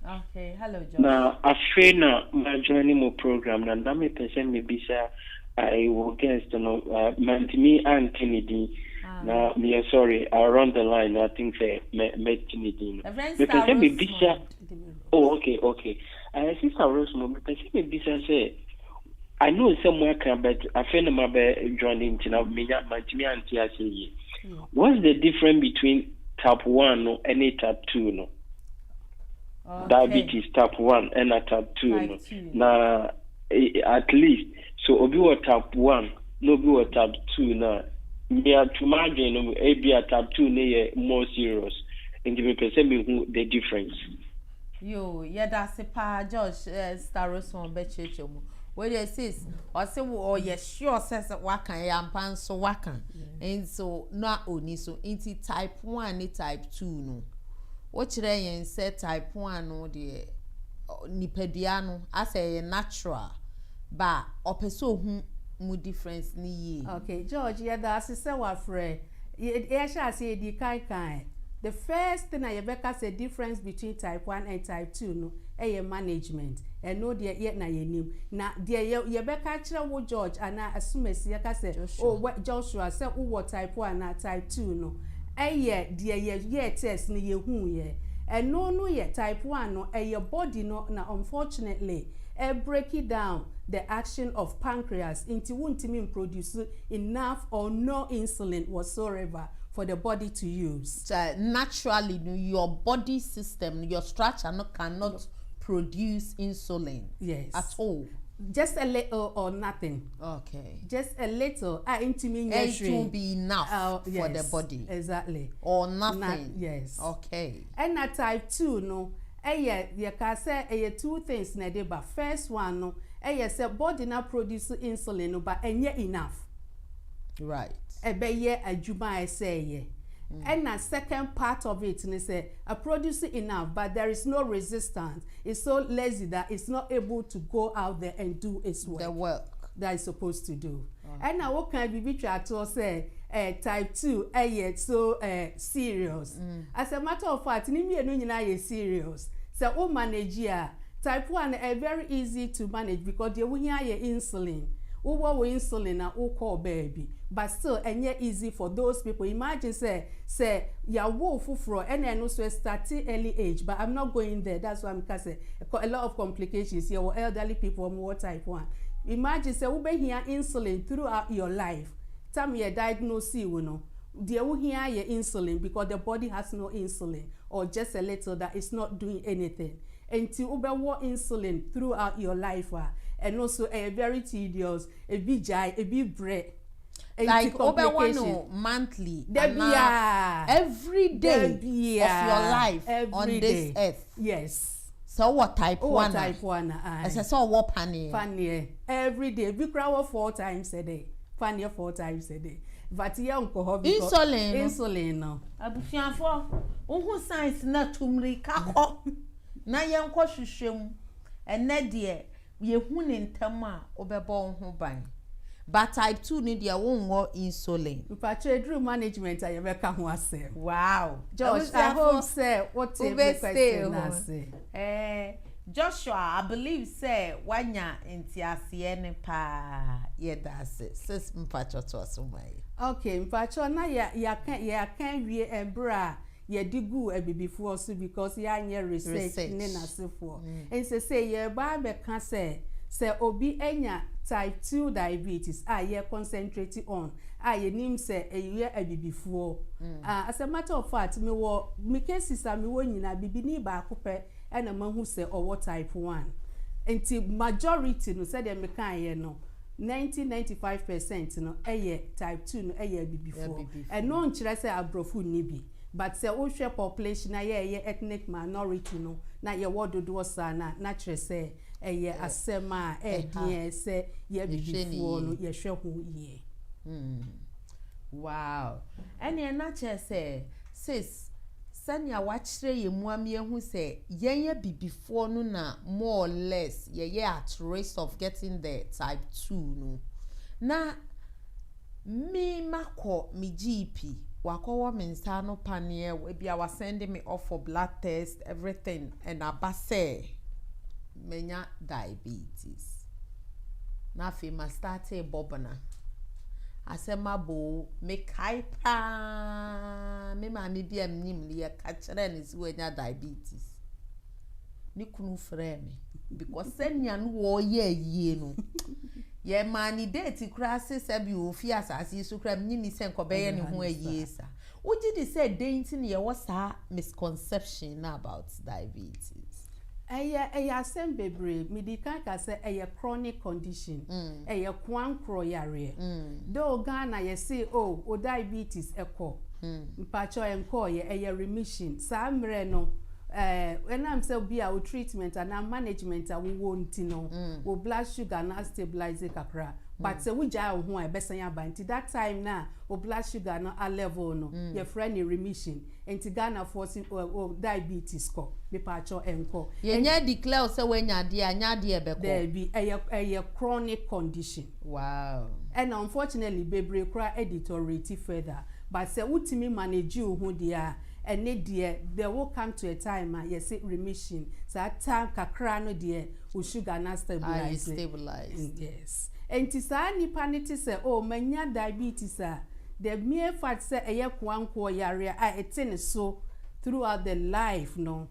Okay, hello Joshua. Now after na my joining my program na me person me bisa I will guest no me and Kennedy. Now me sorry I run the line I think say met Kennedy. Me person me bisa. Oh okay. Sister Rosemond me person me bisa say I know somewhere can but I feel my be joining to me and say what's the difference between type 1 and type 2 no? Okay. Diabetes type 1 and type 2 no. Na at least so obi wa type 1 no be wa type 2 na me to imagine no be type 2 ne more serious and you perceive me the difference. Yo yeah that's a pa Josh Star Rosemond be cheche mu where they says or say oh yes sure says wakan yampan so wakan and so na oni so into type 1 and type 2 no what yen say type 1 no de nipadua no as a natural but opeso hu mu difference ni ye. Okay George yeah that's say wa frɛ ye sha say di kai the first thing I ever say difference between type 1 and type 2 no management and no de yet na yenim na de ye be ka kire wo George ana asumesi ye ka say Joshua say wo type 1 na type 2 no de ye test ni ye hu ye and no ye type 1 no body no na unfortunately break it down the action of pancreas into wontimi produce enough or no insulin whatsoever for the body to use. Naturally, your body system, your structure cannot produce insulin. Yes. At all. Just a little or nothing. Okay. Just a little. It will be enough for the body. Exactly. Or nothing. Yes. Okay. And at type 2, no, you can say two things na dey, but first one, no, say body na produce insulin, no, but enough. Right. Ebeye ajuma say and the second part of it is a produce enough but there is no resistance. It's so lazy that it's not able to go out there and do its work. The work that it's supposed to do. And now what can be to say type 2 so serious. As a matter of fact, ni no serious. So manage type 1 very easy to manage because you will hear insulin. Uwa we insulin na call baby but still easy for those people. Imagine say ya wo fufuro and no so starting early age but I'm not going there. That's why I'm say a lot of complications here with elderly people more type 1. Imagine say ube hear insulin throughout your life. Time you diagnose you know they will hear your insulin because the body has no insulin or just a little that is not doing anything until ube war insulin throughout your life and also a very tedious, a bit dry, a bit bread. like over monthly every day of your life on this earth. Yes. So what type 1? Type 1. As I saw what panier. Panier every day. We cry 4 times a day. Panier 4 times a day. But young insulin no. Abufianfo, who science na tumri kako. Na yanko hwehwem. Ene de ye hu ne ntam a obebo ho ban. But type 2 need your own insulin. Trade management I make ho ase. Wow. Josh, I hope say what you question Joshua, I believe say wanya entiase ne pa ye dase. Sis mpacho to asumai. Okay, mpacho na ya kan wie ebra ye digu ebibifo also because ya nye research ne nasefo. And say ye ba be kan say obi enya type 2 diabetes ye concentrating on ye nim say ye ebibifo. As a matter of fact me cases me wo nyina bibini ba akopɛ na mahu say owo type 1 enti majority no say dem kan ye no 90-95% no type 2 no ebibifo and no nkyerɛ say abrofu ni bi. But say o hwe population na ye ethnic minority no na ye wododo sa na kyerɛ say asema die say ye bibifo no ye hwe ho ye. Wow. Ene na kyerɛ say sis sanya wakyerɛ ye muam ye hu say ye bibifo no na more or less ye at risk of getting the type 2 no. Na me mako me GP wakowo minsa no panier we bia was sending me off for blood test everything and abase menya diabetes na fi ma start bobana asema bo me kaipa me ma me bia mnim le ka kire ni si wenya diabetes ni kunu frɛ me because senya no wo ye no ye mani date krase sabi ofi asase so kra mnyimi se nkobeye ne ho ayesa uji di say dating ye was a misconception about diabetes. Asem bebre medical ka say chronic condition kwankro yare do Ghana ye say o diabetes ekọ mpacho enko ye remission sa mre no when I'm say be our treatment and our management we won't no we blood sugar na stabilize kakra but say we ja ho e besan ya ba nti that time na o blood sugar na a level no your friend in remission nti Ghana forcing diabetes ko me pacho enko ye nya declare say we nya de anya de be ko there be a chronic condition. Wow. And unfortunately bebre kra editorate further but say utimi manage you ho dia and there will come to a time you say remission so that time kakra no there we sugar na stabilize. Yes. And tisa nipa niti say manya diabetes the mere fact say kwankwo yare etene so throughout the life no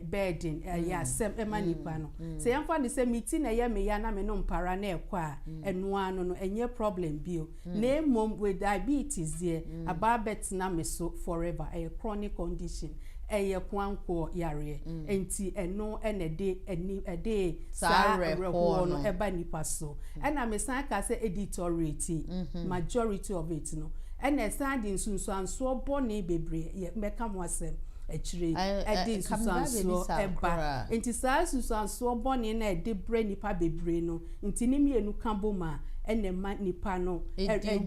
burden asem nipa no say yamfa ni say meeting me ya na me no mpara na ekwa eno ano no enye problem bio na mom with diabetes there about na me so forever a chronic condition kwankwo yare enti eno ede sa reho no eba nipa so na me san ka say editorate majority of it no na standing sunso anso bone bebre meka mo asem echire edi susanso eba enti saa susanso bone na ede bre nipa bebre no enti ni mienu kamboma ene ma nipa no edi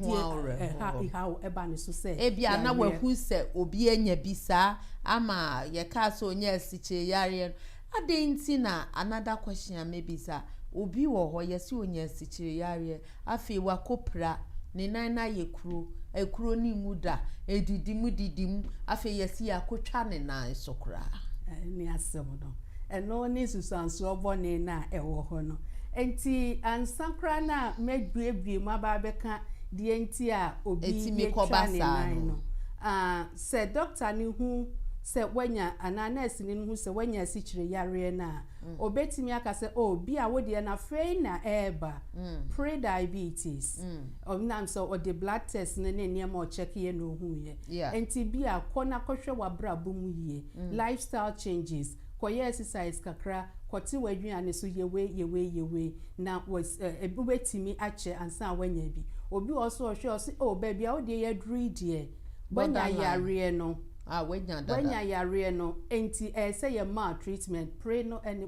how eba ne so say ebia na wahu se obi anya bisa ama ye ka so onya asiche yare adenti na another question maybe sa obi wo ho yesi onya asiche yare afi wakopra ne nan na ekuro ni muda edidimu afi yesi akotwa ne nan sokra ni asem no eno ni susanso obone na ewo ho no enti ansankra na medbuebue mababeka die enti a obi yetwa ne nan no se doctor ni hu se wanya nurse ni hu se wanya sichire yare na obetimi aka se bi a wode na free na eba pre diabetes nam so the blood test ne niam o check ye no hu ye enti bi a kona kohwe wabra bomu ye lifestyle changes koye exercise kakra kɔte w'aduane so yewe na was ebubetimi ache ansa wanya bi obi also ohwe osi oh baby a wo de ye dru die wanya yare no wanya yare no enti say your ma treatment pray no any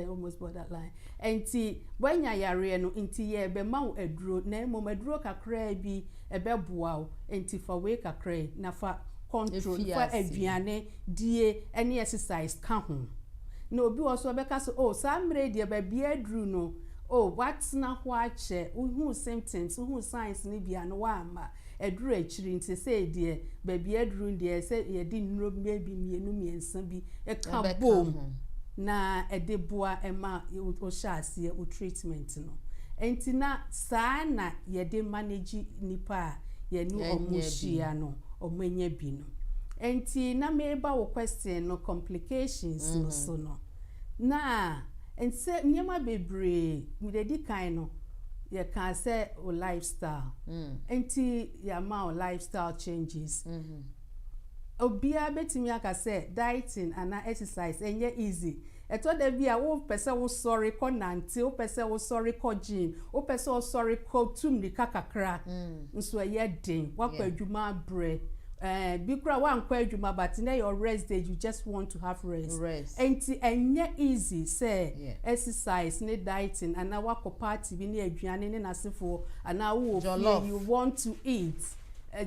almost borderline enti wanya yare no enti ye be ma wo aduro na emom aduro kakra bi ebeboa wo enti fa we kakra na fa control fa aduane die any exercise ka ho no obi also beka so oh samre die ba bia dru no oh what's na ho ache who symptoms who signs ni bia no wa ama edru achiri nti say die ba bia dru die say ye di nnuro bi mienu miensa bi e ka bom na edeboa ema o shaase o treatment no enti na saa na ye de manage nipa ye nu omuhia no omanya bi no enti na meba wo question no complications no so no na ense nyema bebre we dey kind no you can say o lifestyle enti ya ma o lifestyle changes obia betimi aka say dieting and exercise enye easy eto da bia wo pese wo sorry ko nante wo pese wo sorry ko gym wo pese wo sorry ko tumri kakakra nso ye den wakwa adwuma bre bikra wan kwa adwuma but na your rest day you just want to have rest enti enye easy say exercise ne dieting and wakọ party bi ne aduane ne nasefo and wo you want to eat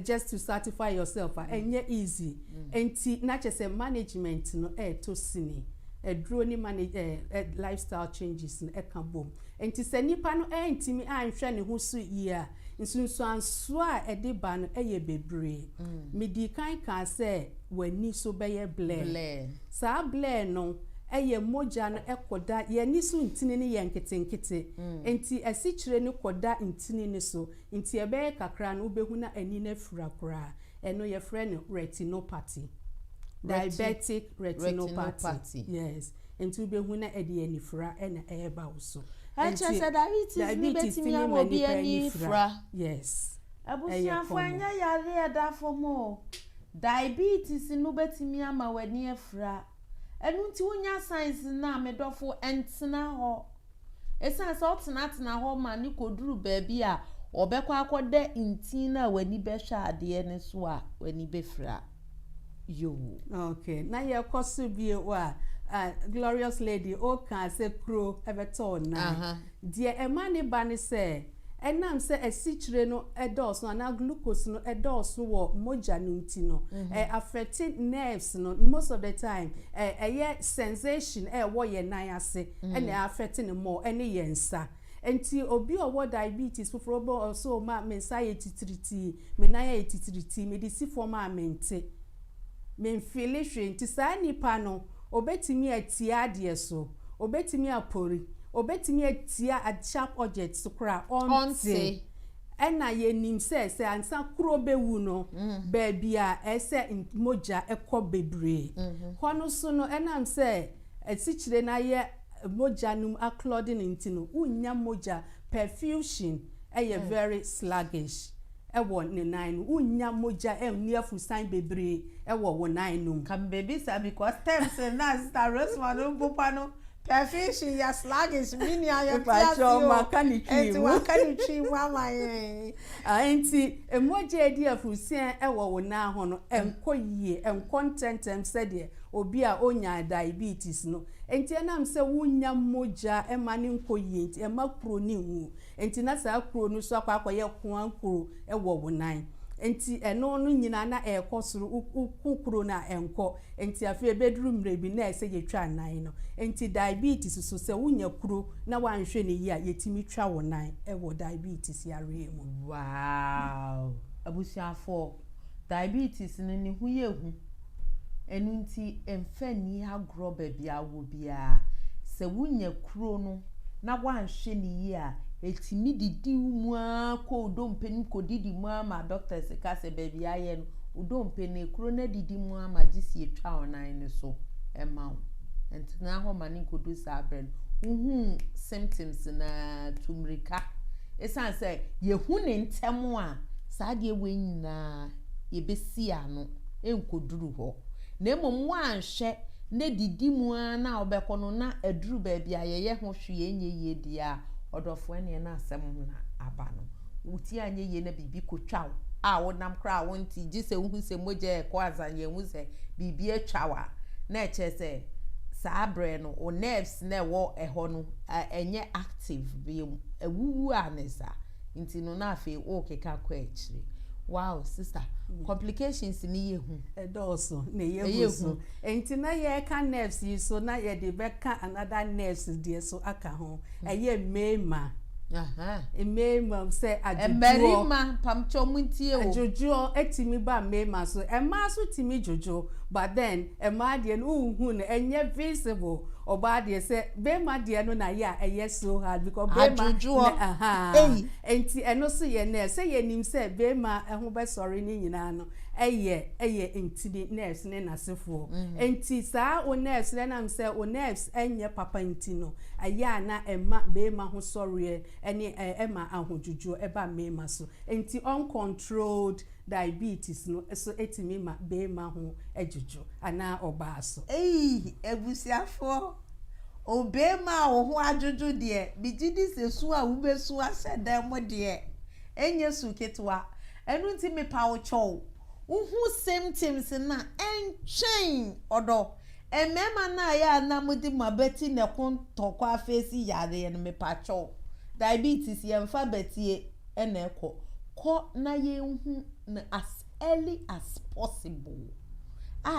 just to satisfy yourself enye easy enti na chese management no to sini edro ni manage lifestyle changes no ka bom enti se nipa no entimi anhwe ne ho so yia nsunsu anso a edeba no eye bebre medi kan say wani so beye blare sa blare no eye moja no ekoda ye ni so ntini ne ye nketenkete enti asikyire ne koda ntini ne so enti ebe kakra no behu na ani na fura kura eno ye friend retinopathy diabetic retinopathy yes enti behu na edi anifura ena eba wo diabetes ni obi anifura yes abusiafo anya yare eda fomo diabetes no betimi ama wani afura enu nti wonya science na medofo entena ho esa so tena ho ma ni koduru baabi a obekwa akode ntin na wani behwa ade ne so a wani befura yo okay na ye koso bie wa glorious lady o kan se kro ebeto na die emane ba ne se enam se asikyire no edoso na glucose no edoso wo moja nunti no affecting nerves no most of the time sensation wo ye nan ase and affecting more any yensa enti obi owo diabetes foforo bo also ma anxiety titriti me nan ya titriti me disi form amente me feel hwe nti saa nipa no obetimi atia ade so obetimi apori obetimi atia a sharp objects kra onse ena ye nim se ansa kuro bewu no baabi a ese moja ekọ bebre hono so no enam se asikyire na ye moja num according intino unya moja perfusion very sluggish ewo ne nine unya moja enni afusan bebre ewo wo nine num kam baby sa because terms na sister Rosemond mpopa no perfusion ya sluggish mini ayo pacho makanichi mama ye enti emoja edi afusan ewo wo na ho no enko yie encontent said de obi a onya diabetes no enti enam se wunya moja emani nko yie enti emakro ni hu enti na sa akro no so akwa ye kwankro ewo wo nan enti eno no nyina na ekosoro ukukro na enko enti afi bedru mrebi na ese yetwa nan no enti diabetes so se wunya kro na wanhwe ne yi a yetimi twa wo nan ewo diabetes yare mu wow abusiafo diabetes ni hu ye hu enu nti emfa ni agro baabi awo bia se wunya kro no na wanhwe ne yi a etimi didi mu a ko odompen ko didi mu ama doctor se ka se baabi aye no odompen kro na didi mu ama gisi etwa onan ne so ema entina ho mani ko do sabren symptoms na tumrika esan se ye hu ne ntemu a saade we nyina ye besi ano enkoduru ho na emom wanhwe ne didi mu na obekọ no na aduru ba bia ye ho hwe enye ye dia odofo ene na asem na aba no wuti anye ye na bibi kotwaw a wonam kra wonti gise hu se moje ko azanye hu se bibi atwawa na eche se sabre no o nerves na wo eho no enye active bi ewuwu anesa nti no na afi o keka kwa echire. Wow, sister. Complications ni ye hu. Also, ne ye hu so. Enti na ye ka nerves yi so na ye de beka another nerves die so aka ho. Eye mema. Aha. Mema say ajuju. Emerima pamcho muntie o. Ajuju etimi ba mema so. Ema so timi jojo, but then ema de no hu na enye visible. Oba de say bema de no na ya eye so hard because bema aha. Enti eno so ye na say ye nim say bema eho be sorry ni nyina no. Eye enti di nerves ne nasefo. Enti saa o nerves le na say o nerves enye papa enti no. Aya na ema bema ho sorry ene ema ahojuju eba mema so. Enti uncontrolled diabetes no so etimi ma bema ho ejuju ana oba so. Ebusiafo obema wo ho ajuju de bigidi sesu a wubesu aseda mo de enye su ketwa enu nti me pa wo chow uhu symptoms na enchen odo emema na ya na mudi mabeti ne kon tokwa afesi yare no me pa chow diabetes ye mfa betie ene ko na ye hu as early as possible.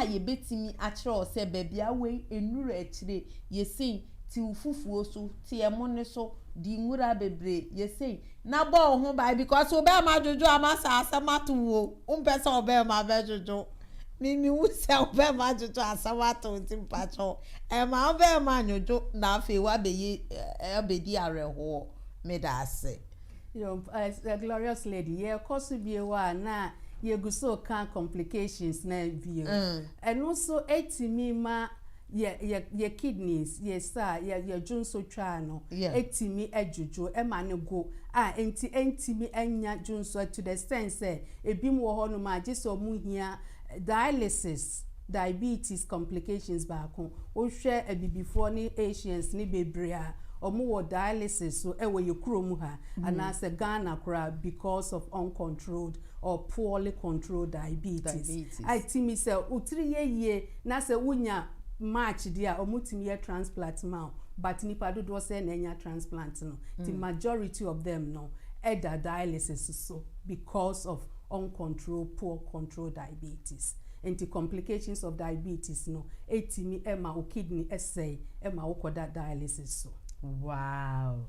Ye betimi akire se bebia we enura akire yesin ti ufufuo so ti emone so di nwura bebre yesin na bo ho bai because obe ma jojo amasa asamatu wo umpesa obe ma be jojo mimi wuse obe ma jojo asamatu ti mpacho ma obe ma nyojo na afi wa be obedi areho me da ase yo glorious lady ye kosu biewa na ye guso kan complications na bio and also etimi ma ye kidneys ye sa ye junso twa no etimi ajuju e ma ne go entimi enya junso to the sense ebim wo ho no ma giso mu hia dialysis diabetes complications ba ko o hwe abibifo ni Asians ni bebrea omo wo dialysis so ewe ye kurom ha anase Ghana kra because of uncontrolled or poorly controlled diabetes. I timi say utri ye na se wunya match dia omutimi ye transplant ma but nipa do say na nya transplant no the majority of them no either dialysis so because of uncontrolled poor control diabetes. And the complications of diabetes no etimi ema o kidney essay ema o koda dialysis so. Wow.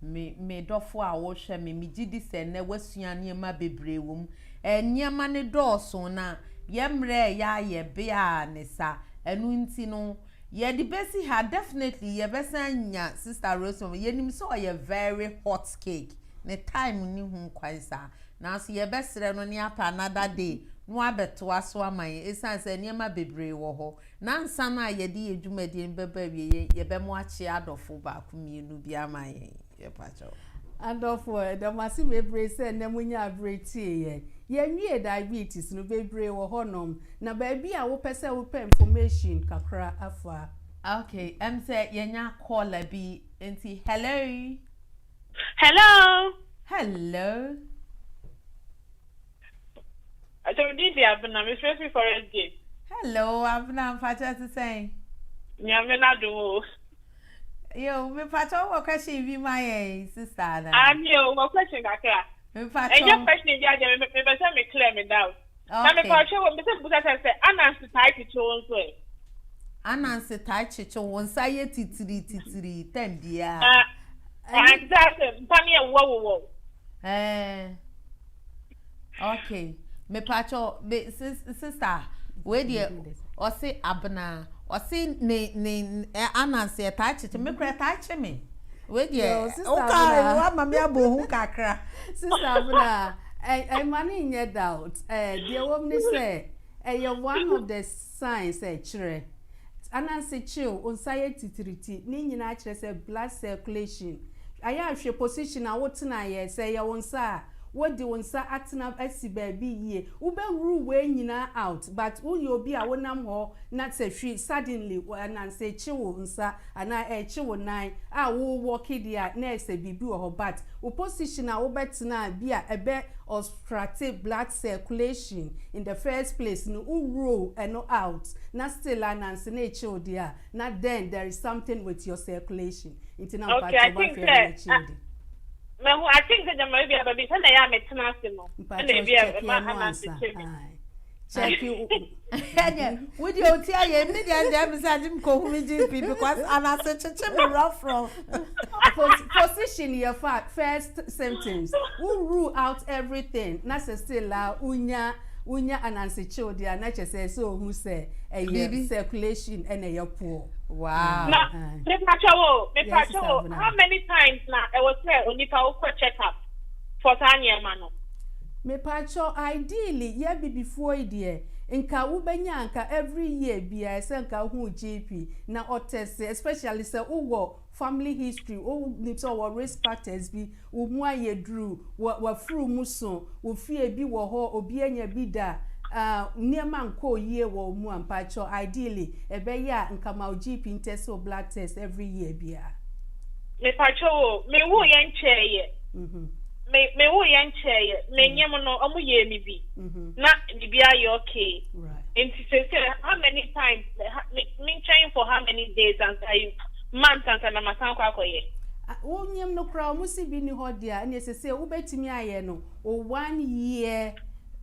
Me dofo a wo hwe me gidi se na wasua niema bebre wom niema ne dooso na yemre ya ye bia ne sa enu nti no ye di besi ha definitely ye besanya sister Rosemond ye nim so ye very hot cake ne time ni hu kwansa na so ye besere no ne apa another day no abeto aso aman esan se niema bebre wo ho na nsa na ye di edwumadi beba wie ye be mo achi adofo ba kumienu bi aman ye pacho adofo the masi bebre se na munya abreti ye nwie diabetes no bebre wo honom na ba bia wo pese wo pe information kakra afa. Okay, say yenya call bi enti hello. I don't need the Abna, Miss Resmi for a day. Hello, Abna, Pacha to say. Yamena do. Yo, me Pacha, what question be my sister? I'm your question, Kaka. And your question is, me clear me down. Now, me Pacha, what Mrs. Buddha said, unanswered type it your own way. Unanswered type it your own titri, 10 dear. Exactly, Pammy, whoa. Okay. Me pacho sister we dey o say abna o say ne ananse touch me kra touch me we dey o ka wa mama abohu kakra sister abna mani nye doubt the woman say one of the signs chire ananse chill on scientificity ni nyina chire say blood circulation aya hwe position a wotena ye say ye won sa what the onsa atena esi baby ye ube rule we nyina out but wo you obi a wonam ho na se hwi suddenly and say chiwo nsa ana chiwo nine a wo work dia na ese bibi wo ho but wo position a wo betena bia ebe obstructive blood circulation in the first place no rule and no out na still and say na chiwo dia na then there is something with your circulation it's not okay, I think that I think that there might be a baby and I am a tenacimo and maybe a check you would you tell you immediately I'm GP because I'm such a rough from position your first symptoms who rule out everything na still la unya anansi children na say so who say circulation and a poor. Wow. Now, how many times now I was there on the check up for Tanya Mano? Me pacho ideally yeah be before dear nka wubenya nka every year bia se nka hu GP na otest especially say wo family history o nito wo risk factors bi wo mu ayedru wo furu muso wo fie bi wo ho obi anya bi da niema nko yie wo mu ampacho ideally ebe ya nka ma GP test or blood test every year bia me pacho me wo yen cheye me wo yen cheye me nyem no omu ye mi bi na bibia you okay right and say how many times me trying for how many days and say months and na masan kwa koye wonyem no kra musi bi ni ho dia na sese wo betimi aye no o 1 year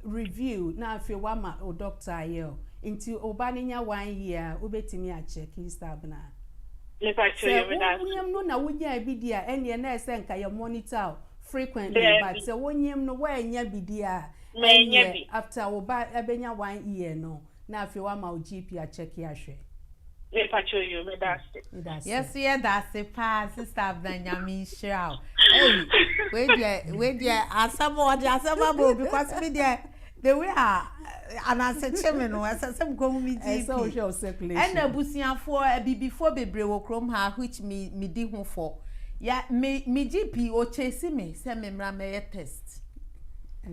review na afi wa ma o doctor aye nti oba ni nya 1 year wo betimi a check stab na me pacho you me that wonyem no na wonya bi dia ene na ese nka ya monitor frequently but so wonyem no wa nya bi dia after oba ebenya 1 year no na afi wa ma o GP a check ya hwe me pacho you me that yes yeah that's a pass sister Nyami Shroud hey wait there asamo because me there the way and as a chairman no as some go me GP so show circulation and abusiafo before bebre wo krom ha which me di ho for ya me GP o chase me say me mra me test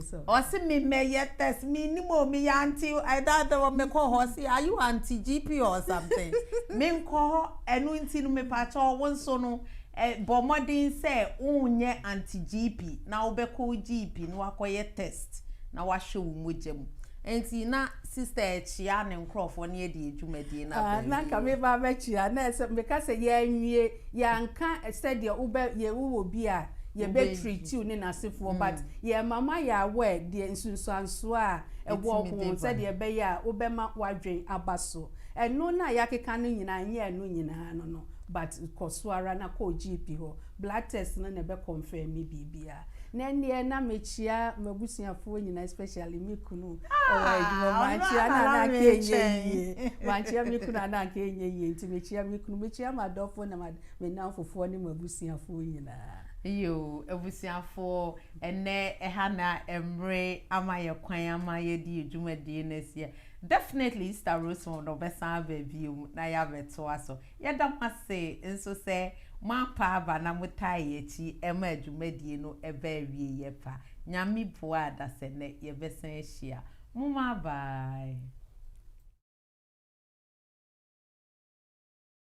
so or see me test me ni mo me auntie I don't me call her say are you auntie GP or something me call enu nti no me pa cha won so no bomodin say unye auntie GP na obeko GP no akoye test na wa show mojam enti na sister chia ne nkrofo ne de adwumadi na ka me ba ba chia na se me ka se ya nwie ya nka said ya ube ye wo bi a ye be treat you ne na sefo but ye mama ya we de nsunsuanso a ebo ko said ye be ya obema wadwen abaso eno na ya keka no nyina nye eno nyina no but kosuara na ko GP ho blood test na be confirm me bibia na ne na mechia mabusuafo nyina especially mikunu manchia na kenye manchia mikunu na kenye nti mechia mikunu mechia madofo na me na fofo ne mabusuafo nyina yo abusuafo ene eha na emre amaye kwan amaye di adwumadi nesie definitely Star Rosemond obesa baby na ya beto aso yeda mase enso se mapa ba na mutai echi ema adwumadi no ebe wie yepa nyame boa da se ne ye besan hia muma bye.